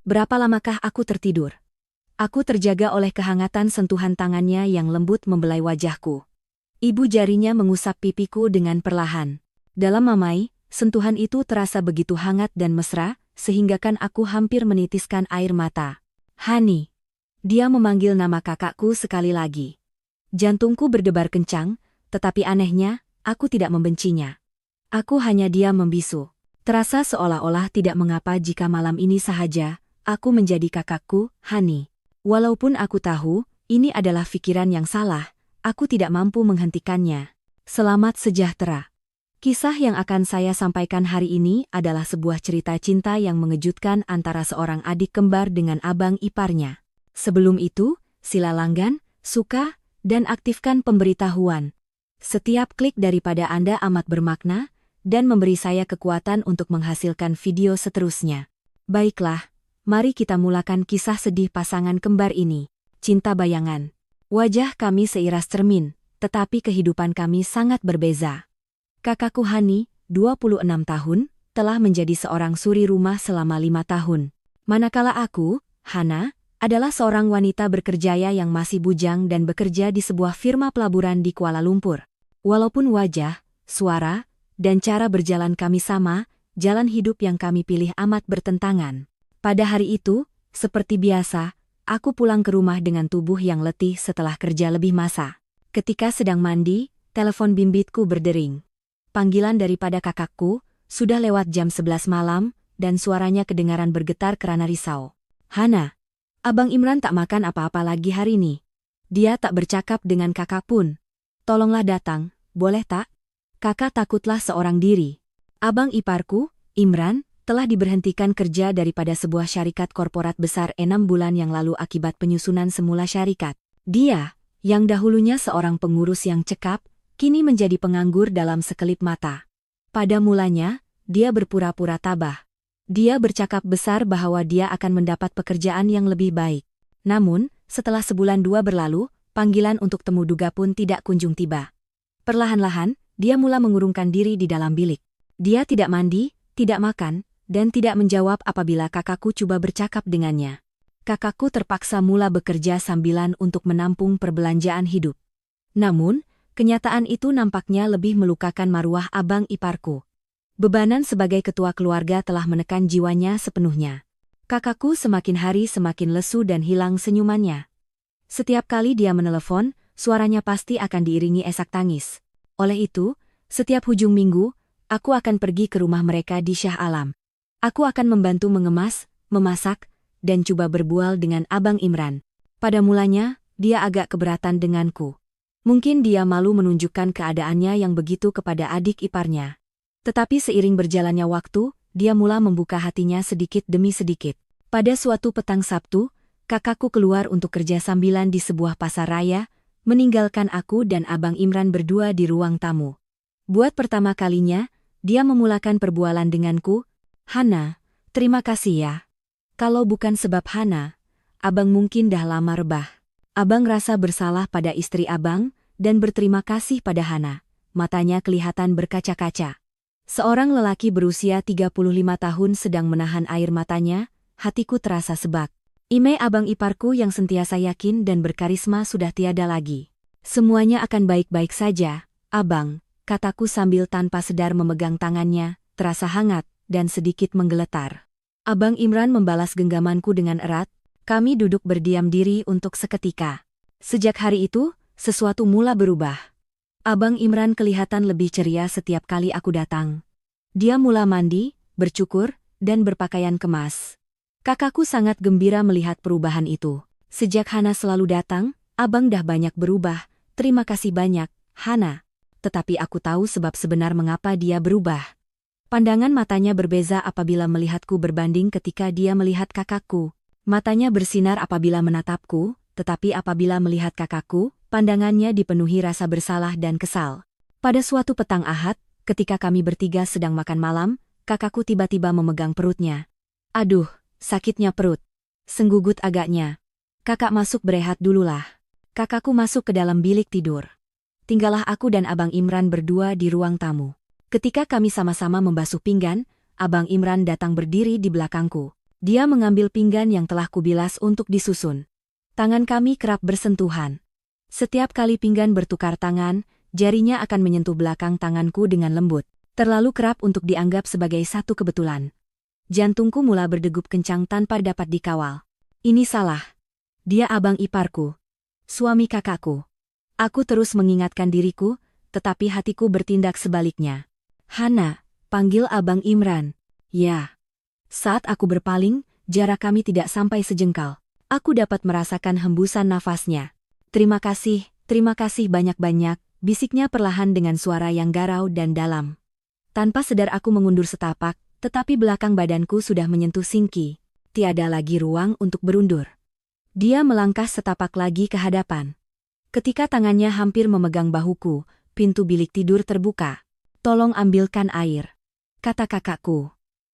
Berapa lamakah aku tertidur? Aku terjaga oleh kehangatan sentuhan tangannya yang lembut membelai wajahku. Ibu jarinya mengusap pipiku dengan perlahan. Dalam mamai, sentuhan itu terasa begitu hangat dan mesra, sehinggakan aku hampir menitiskan air mata. Hani. Dia memanggil nama kakakku sekali lagi. Jantungku berdebar kencang, tetapi anehnya, aku tidak membencinya. Aku hanya diam membisu. Terasa seolah-olah tidak mengapa jika malam ini sahaja, aku menjadi kakakku, Hani. Walaupun aku tahu, ini adalah pikiran yang salah, aku tidak mampu menghentikannya. Selamat sejahtera. Kisah yang akan saya sampaikan hari ini adalah sebuah cerita cinta yang mengejutkan antara seorang adik kembar dengan abang iparnya. Sebelum itu, sila langgan, suka, dan aktifkan pemberitahuan. Setiap klik daripada Anda amat bermakna, dan memberi saya kekuatan untuk menghasilkan video seterusnya. Baiklah, mari kita mulakan kisah sedih pasangan kembar ini. Cinta bayangan. Wajah kami seiras cermin, tetapi kehidupan kami sangat berbeza. Kakakku Hani, 26 tahun, telah menjadi seorang suri rumah selama 5 tahun. Manakala aku, Hana, adalah seorang wanita berkerjaya yang masih bujang dan bekerja di sebuah firma pelaburan di Kuala Lumpur. Walaupun wajah, suara, dan cara berjalan kami sama, jalan hidup yang kami pilih amat bertentangan. Pada hari itu, seperti biasa, aku pulang ke rumah dengan tubuh yang letih setelah kerja lebih masa. Ketika sedang mandi, telepon bimbitku berdering. Panggilan daripada kakakku, sudah lewat jam 11 malam, dan suaranya kedengaran bergetar kerana risau. Hana, Abang Imran tak makan apa-apa lagi hari ini. Dia tak bercakap dengan kakak pun. Tolonglah datang, boleh tak? Kakak takutlah seorang diri. Abang iparku, Imran, telah diberhentikan kerja daripada sebuah syarikat korporat besar 6 bulan yang lalu akibat penyusunan semula syarikat. Dia, yang dahulunya seorang pengurus yang cekap, kini menjadi penganggur dalam sekelip mata. Pada mulanya, dia berpura-pura tabah. Dia bercakap besar bahwa dia akan mendapat pekerjaan yang lebih baik. Namun, setelah sebulan 2 berlalu, panggilan untuk temu duga pun tidak kunjung tiba. Perlahan-lahan, dia mula mengurungkan diri di dalam bilik. Dia tidak mandi, tidak makan, dan tidak menjawab apabila kakakku coba bercakap dengannya. Kakakku terpaksa mula bekerja sambilan untuk menampung perbelanjaan hidup. Namun, kenyataan itu nampaknya lebih melukakan maruah abang iparku. Bebanan sebagai ketua keluarga telah menekan jiwanya sepenuhnya. Kakakku semakin hari semakin lesu dan hilang senyumannya. Setiap kali dia menelepon, suaranya pasti akan diiringi esak tangis. Oleh itu, setiap hujung minggu, aku akan pergi ke rumah mereka di Shah Alam. Aku akan membantu mengemas, memasak, dan coba berbual dengan Abang Imran. Pada mulanya, dia agak keberatan denganku. Mungkin dia malu menunjukkan keadaannya yang begitu kepada adik iparnya. Tetapi seiring berjalannya waktu, dia mula membuka hatinya sedikit demi sedikit. Pada suatu petang Sabtu, kakakku keluar untuk kerja sambilan di sebuah pasar raya, meninggalkan aku dan Abang Imran berdua di ruang tamu. Buat pertama kalinya, dia memulakan perbualan denganku. Hana, terima kasih ya. Kalau bukan sebab Hana, Abang mungkin dah lama rebah. Abang rasa bersalah pada istri Abang, dan berterima kasih pada Hana. Matanya kelihatan berkaca-kaca. Seorang lelaki berusia 35 tahun sedang menahan air matanya, hatiku terasa sebak. Imei abang iparku yang sentiasa yakin dan berkarisma sudah tiada lagi. Semuanya akan baik-baik saja, abang, kataku sambil tanpa sedar memegang tangannya, terasa hangat, dan sedikit menggeletar. Abang Imran membalas genggamanku dengan erat, kami duduk berdiam diri untuk seketika. Sejak hari itu, sesuatu mula berubah. Abang Imran kelihatan lebih ceria setiap kali aku datang. Dia mula mandi, bercukur, dan berpakaian kemas. Kakakku sangat gembira melihat perubahan itu. Sejak Hana selalu datang, abang dah banyak berubah, terima kasih banyak, Hana. Tetapi aku tahu sebab sebenar mengapa dia berubah. Pandangan matanya berbeza apabila melihatku berbanding ketika dia melihat kakakku. Matanya bersinar apabila menatapku, tetapi apabila melihat kakakku, pandangannya dipenuhi rasa bersalah dan kesal. Pada suatu petang Ahad, ketika kami bertiga sedang makan malam, kakakku tiba-tiba memegang perutnya. Aduh, sakitnya perut. Senggugut agaknya. Kakak masuk berehat dululah. Kakakku masuk ke dalam bilik tidur. Tinggallah aku dan Abang Imran berdua di ruang tamu. Ketika kami sama-sama membasuh pinggan, Abang Imran datang berdiri di belakangku. Dia mengambil pinggan yang telah kubilas untuk disusun. Tangan kami kerap bersentuhan. Setiap kali pinggan bertukar tangan, jarinya akan menyentuh belakang tanganku dengan lembut. Terlalu kerap untuk dianggap sebagai satu kebetulan. Jantungku mula berdegup kencang tanpa dapat dikawal. Ini salah. Dia abang iparku. Suami kakakku. Aku terus mengingatkan diriku, tetapi hatiku bertindak sebaliknya. Hana, panggil Abang Imran. Ya. Saat aku berpaling, jarak kami tidak sampai sejengkal. Aku dapat merasakan hembusan nafasnya. Terima kasih banyak-banyak, bisiknya perlahan dengan suara yang garau dan dalam. Tanpa sadar aku mengundur setapak, tetapi belakang badanku sudah menyentuh Singki. Tiada lagi ruang untuk berundur. Dia melangkah setapak lagi ke hadapan. Ketika tangannya hampir memegang bahuku, pintu bilik tidur terbuka. Tolong ambilkan air, kata kakakku.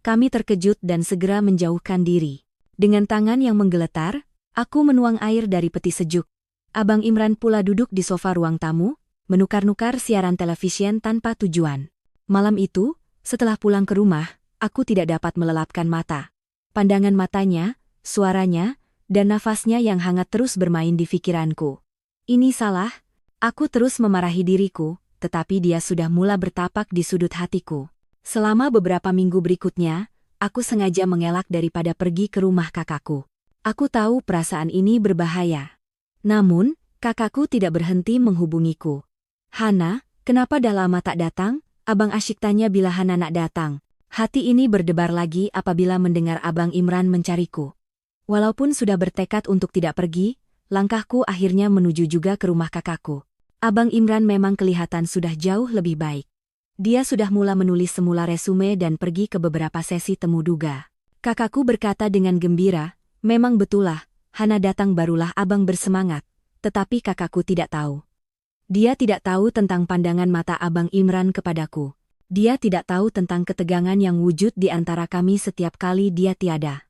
Kami terkejut dan segera menjauhkan diri. Dengan tangan yang menggeletar, aku menuang air dari peti sejuk. Abang Imran pula duduk di sofa ruang tamu, menukar-nukar siaran televisi tanpa tujuan. Malam itu, setelah pulang ke rumah, aku tidak dapat melelapkan mata. Pandangan matanya, suaranya, dan nafasnya yang hangat terus bermain di pikiranku. Ini salah, aku terus memarahi diriku, tetapi dia sudah mula bertapak di sudut hatiku. Selama beberapa minggu berikutnya, aku sengaja mengelak daripada pergi ke rumah kakakku. Aku tahu perasaan ini berbahaya. Namun, kakakku tidak berhenti menghubungiku. Hana, kenapa dah lama tak datang? Abang asyik tanya bila Hana nak datang. Hati ini berdebar lagi apabila mendengar Abang Imran mencariku. Walaupun sudah bertekad untuk tidak pergi, langkahku akhirnya menuju juga ke rumah kakakku. Abang Imran memang kelihatan sudah jauh lebih baik. Dia sudah mula menulis semula resume dan pergi ke beberapa sesi temu duga. Kakakku berkata dengan gembira, memang betullah, Hana datang barulah abang bersemangat, tetapi kakakku tidak tahu. Dia tidak tahu tentang pandangan mata Abang Imran kepadaku. Dia tidak tahu tentang ketegangan yang wujud di antara kami setiap kali dia tiada.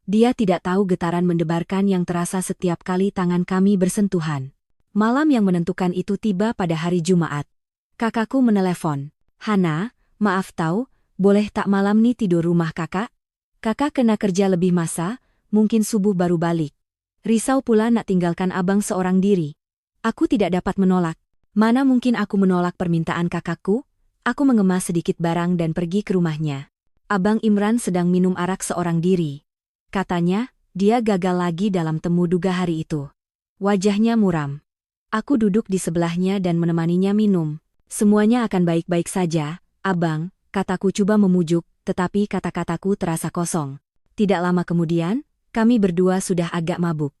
Dia tidak tahu getaran mendebarkan yang terasa setiap kali tangan kami bersentuhan. Malam yang menentukan itu tiba pada hari Jumat. Kakakku menelepon. Hana, maaf tahu, boleh tak malam ni tidur rumah kakak? Kakak kena kerja lebih masa, mungkin subuh baru balik. Risau pula nak tinggalkan abang seorang diri. Aku tidak dapat menolak. Mana mungkin aku menolak permintaan kakakku? Aku mengemas sedikit barang dan pergi ke rumahnya. Abang Imran sedang minum arak seorang diri. Katanya, dia gagal lagi dalam temu duga hari itu. Wajahnya muram. Aku duduk di sebelahnya dan menemaninya minum. Semuanya akan baik-baik saja, abang, kataku coba memujuk, tetapi kata-kataku terasa kosong. Tidak lama kemudian, kami berdua sudah agak mabuk.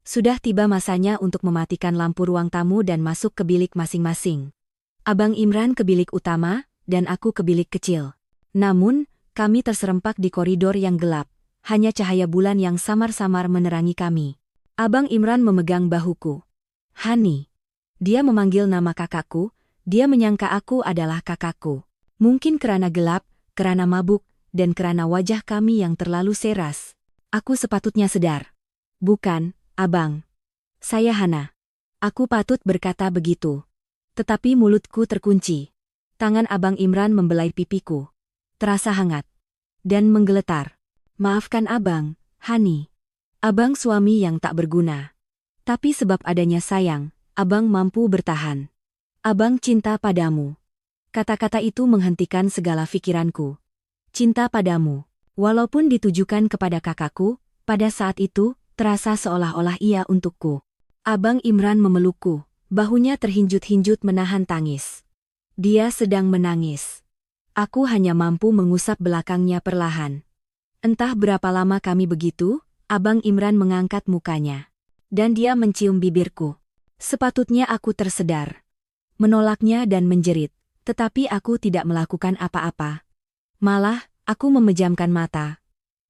Sudah tiba masanya untuk mematikan lampu ruang tamu dan masuk ke bilik masing-masing. Abang Imran ke bilik utama, dan aku ke bilik kecil. Namun, kami terserempak di koridor yang gelap. Hanya cahaya bulan yang samar-samar menerangi kami. Abang Imran memegang bahuku. Hani. Dia memanggil nama kakakku. Dia menyangka aku adalah kakakku. Mungkin karena gelap, karena mabuk, dan karena wajah kami yang terlalu seras. Aku sepatutnya sedar. Bukan, abang. Saya Hana. Aku patut berkata begitu. Tetapi mulutku terkunci. Tangan Abang Imran membelai pipiku. Terasa hangat. Dan menggeletar. Maafkan abang, Hani. Abang suami yang tak berguna. Tapi sebab adanya sayang, abang mampu bertahan. Abang cinta padamu. Kata-kata itu menghentikan segala pikiranku. Cinta padamu. Walaupun ditujukan kepada kakakku, pada saat itu, terasa seolah-olah ia untukku. Abang Imran memelukku, bahunya terhinjut-hinjut menahan tangis. Dia sedang menangis. Aku hanya mampu mengusap belakangnya perlahan. Entah berapa lama kami begitu, Abang Imran mengangkat mukanya. Dan dia mencium bibirku. Sepatutnya aku tersedar. Menolaknya dan menjerit, tetapi aku tidak melakukan apa-apa. Malah, aku memejamkan mata.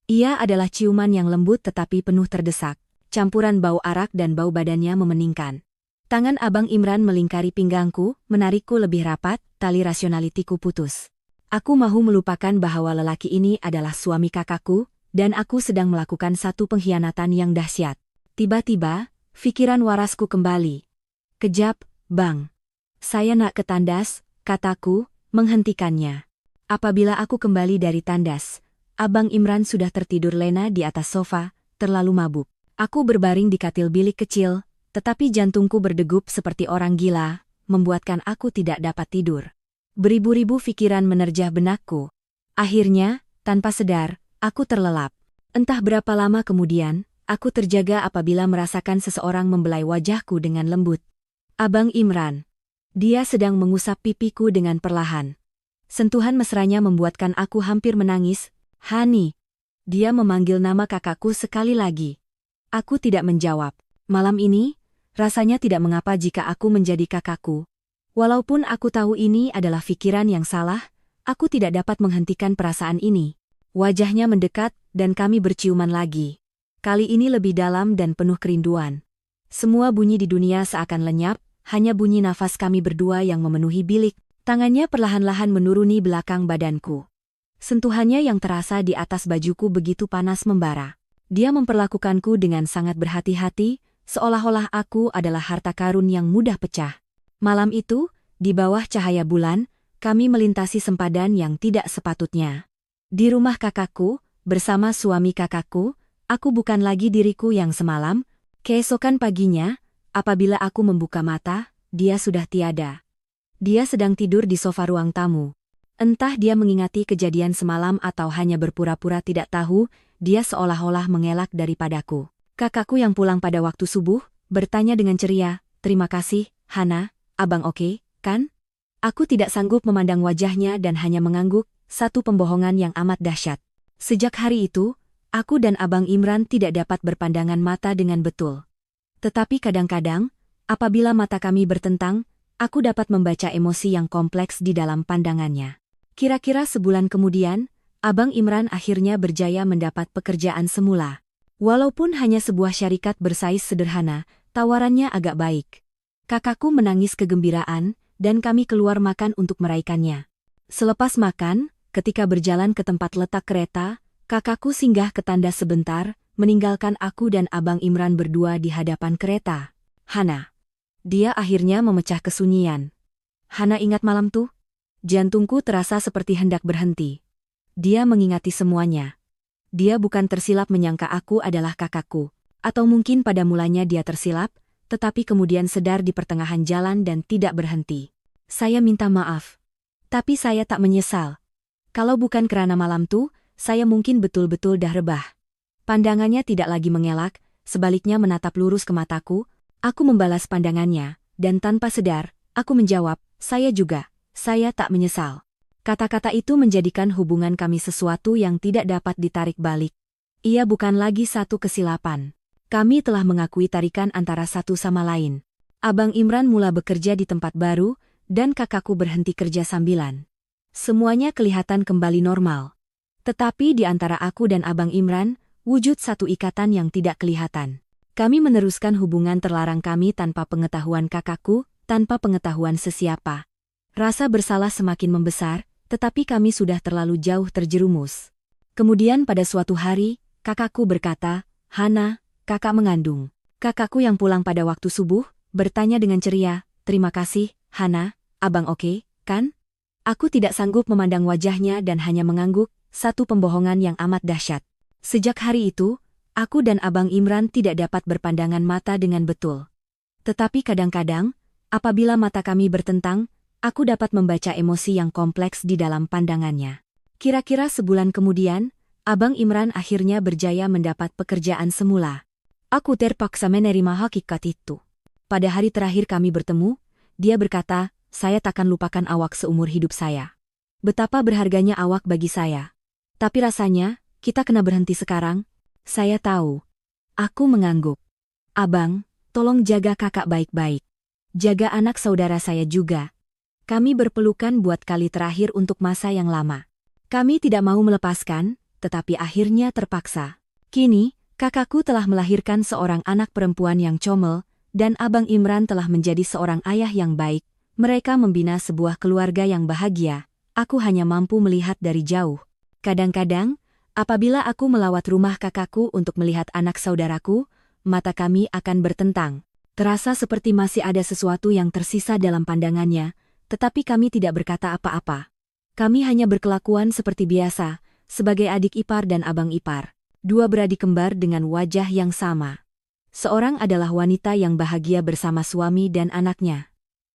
Ia adalah ciuman yang lembut tetapi penuh terdesak. Campuran bau arak dan bau badannya memeningkan. Tangan Abang Imran melingkari pinggangku, menarikku lebih rapat, tali rasionalitiku putus. Aku mahu melupakan bahwa lelaki ini adalah suami kakakku, dan aku sedang melakukan satu pengkhianatan yang dahsyat. Tiba-tiba, pikiran warasku kembali. Kejap, bang. Saya nak ke tandas, kataku, menghentikannya. Apabila aku kembali dari tandas, Abang Imran sudah tertidur lena di atas sofa, terlalu mabuk. Aku berbaring di katil bilik kecil, tetapi jantungku berdegup seperti orang gila, membuatkan aku tidak dapat tidur. Beribu-ribu pikiran menerjah benakku. Akhirnya, tanpa sedar, aku terlelap. Entah berapa lama kemudian, aku terjaga apabila merasakan seseorang membelai wajahku dengan lembut. Abang Imran. Dia sedang mengusap pipiku dengan perlahan. Sentuhan mesranya membuatkan aku hampir menangis. Hani. Dia memanggil nama kakakku sekali lagi. Aku tidak menjawab. Malam ini, rasanya tidak mengapa jika aku menjadi kakakku. Walaupun aku tahu ini adalah pikiran yang salah, aku tidak dapat menghentikan perasaan ini. Wajahnya mendekat, dan kami berciuman lagi. Kali ini lebih dalam dan penuh kerinduan. Semua bunyi di dunia seakan lenyap, hanya bunyi nafas kami berdua yang memenuhi bilik. Tangannya perlahan-lahan menuruni belakang badanku. Sentuhannya yang terasa di atas bajuku begitu panas membara. Dia memperlakukanku dengan sangat berhati-hati, seolah-olah aku adalah harta karun yang mudah pecah. Malam itu, di bawah cahaya bulan, kami melintasi sempadan yang tidak sepatutnya. Di rumah kakakku, bersama suami kakakku, aku bukan lagi diriku yang semalam. Keesokan paginya, apabila aku membuka mata, dia sudah tiada. Dia sedang tidur di sofa ruang tamu. Entah dia mengingati kejadian semalam atau hanya berpura-pura tidak tahu, dia seolah-olah mengelak daripadaku. Kakakku yang pulang pada waktu subuh, bertanya dengan ceria, "Terima kasih, Hana, abang oke, kan?" Aku tidak sanggup memandang wajahnya dan hanya mengangguk, satu pembohongan yang amat dahsyat. Sejak hari itu, aku dan abang Imran tidak dapat berpandangan mata dengan betul. Tetapi kadang-kadang, apabila mata kami bertentang, aku dapat membaca emosi yang kompleks di dalam pandangannya. Kira-kira sebulan kemudian, abang Imran akhirnya berjaya mendapat pekerjaan semula. Walaupun hanya sebuah syarikat bersaiz sederhana, tawarannya agak baik. Kakakku menangis kegembiraan, dan kami keluar makan untuk meraihkannya. Selepas makan, ketika berjalan ke tempat letak kereta, kakakku singgah ke tandas sebentar, meninggalkan aku dan abang Imran berdua di hadapan kereta. "Hana." Dia akhirnya memecah kesunyian. "Hana ingat malam tuh?" Jantungku terasa seperti hendak berhenti. Dia mengingati semuanya. Dia bukan tersilap menyangka aku adalah kakakku. Atau mungkin pada mulanya dia tersilap, tetapi kemudian sedar di pertengahan jalan dan tidak berhenti. "Saya minta maaf. Tapi saya tak menyesal. Kalau bukan kerana malam tuh, saya mungkin betul-betul dah rebah." Pandangannya tidak lagi mengelak, sebaliknya menatap lurus ke mataku. Aku membalas pandangannya, dan tanpa sadar, aku menjawab, "Saya juga, saya tak menyesal." Kata-kata itu menjadikan hubungan kami sesuatu yang tidak dapat ditarik balik. Ia bukan lagi satu kesilapan. Kami telah mengakui tarikan antara satu sama lain. Abang Imran mula bekerja di tempat baru, dan kakakku berhenti kerja sambilan. Semuanya kelihatan kembali normal. Tetapi di antara aku dan abang Imran, wujud satu ikatan yang tidak kelihatan. Kami meneruskan hubungan terlarang kami tanpa pengetahuan kakakku, tanpa pengetahuan sesiapa. Rasa bersalah semakin membesar, tetapi kami sudah terlalu jauh terjerumus. Kemudian pada suatu hari, kakakku berkata, "Hana, kakak mengandung." Kakakku yang pulang pada waktu subuh, bertanya dengan ceria, "Terima kasih, Hana, abang oke, kan?" Aku tidak sanggup memandang wajahnya dan hanya mengangguk, satu pembohongan yang amat dahsyat. Sejak hari itu, aku dan abang Imran tidak dapat berpandangan mata dengan betul. Tetapi kadang-kadang, apabila mata kami bertentang, aku dapat membaca emosi yang kompleks di dalam pandangannya. Kira-kira sebulan kemudian, abang Imran akhirnya berjaya mendapat pekerjaan semula. Aku terpaksa menerima hakikat itu. Pada hari terakhir kami bertemu, dia berkata, "Saya takkan lupakan awak seumur hidup saya. Betapa berharganya awak bagi saya. Tapi rasanya, kita kena berhenti sekarang." Saya tahu. Aku mengangguk. "Abang, tolong jaga kakak baik-baik. Jaga anak saudara saya juga. Kami berpelukan buat kali terakhir untuk masa yang lama. Kami tidak mau melepaskan, tetapi akhirnya terpaksa. Kini, kakakku telah melahirkan seorang anak perempuan yang comel, dan abang Imran telah menjadi seorang ayah yang baik. Mereka membina sebuah keluarga yang bahagia. Aku hanya mampu melihat dari jauh. Kadang-kadang, apabila aku melawat rumah kakakku untuk melihat anak saudaraku, mata kami akan bertentang. Terasa seperti masih ada sesuatu yang tersisa dalam pandangannya, tetapi kami tidak berkata apa-apa. Kami hanya berkelakuan seperti biasa, Sebagai adik ipar dan abang ipar, dua beradik kembar dengan wajah yang sama. Seorang adalah wanita yang bahagia bersama suami dan anaknya.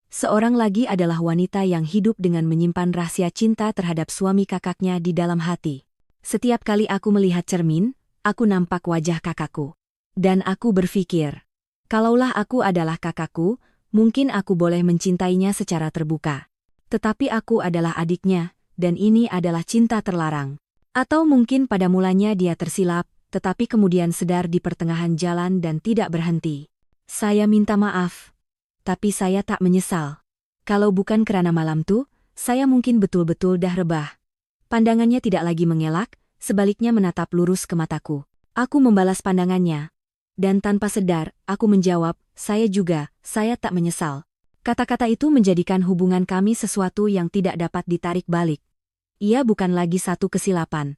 Seorang lagi adalah wanita yang hidup dengan menyimpan rahasia cinta terhadap suami kakaknya di dalam hati. Setiap kali aku melihat cermin, aku nampak wajah kakakku. Dan aku berpikir, kalaulah aku adalah kakakku, mungkin aku boleh mencintainya secara terbuka. Tetapi aku adalah adiknya, dan ini adalah cinta terlarang. Atau mungkin pada mulanya dia tersilap, tetapi kemudian sedar di pertengahan jalan dan tidak berhenti. Saya minta maaf. Tapi saya tak menyesal. Kalau bukan karena malam tuh, saya mungkin betul-betul dah rebah. Pandangannya tidak lagi mengelak, sebaliknya menatap lurus ke mataku. Aku membalas pandangannya. Dan tanpa sadar, aku menjawab, saya tak menyesal. Kata-kata itu menjadikan hubungan kami sesuatu yang tidak dapat ditarik balik. Ia bukan lagi satu kesilapan.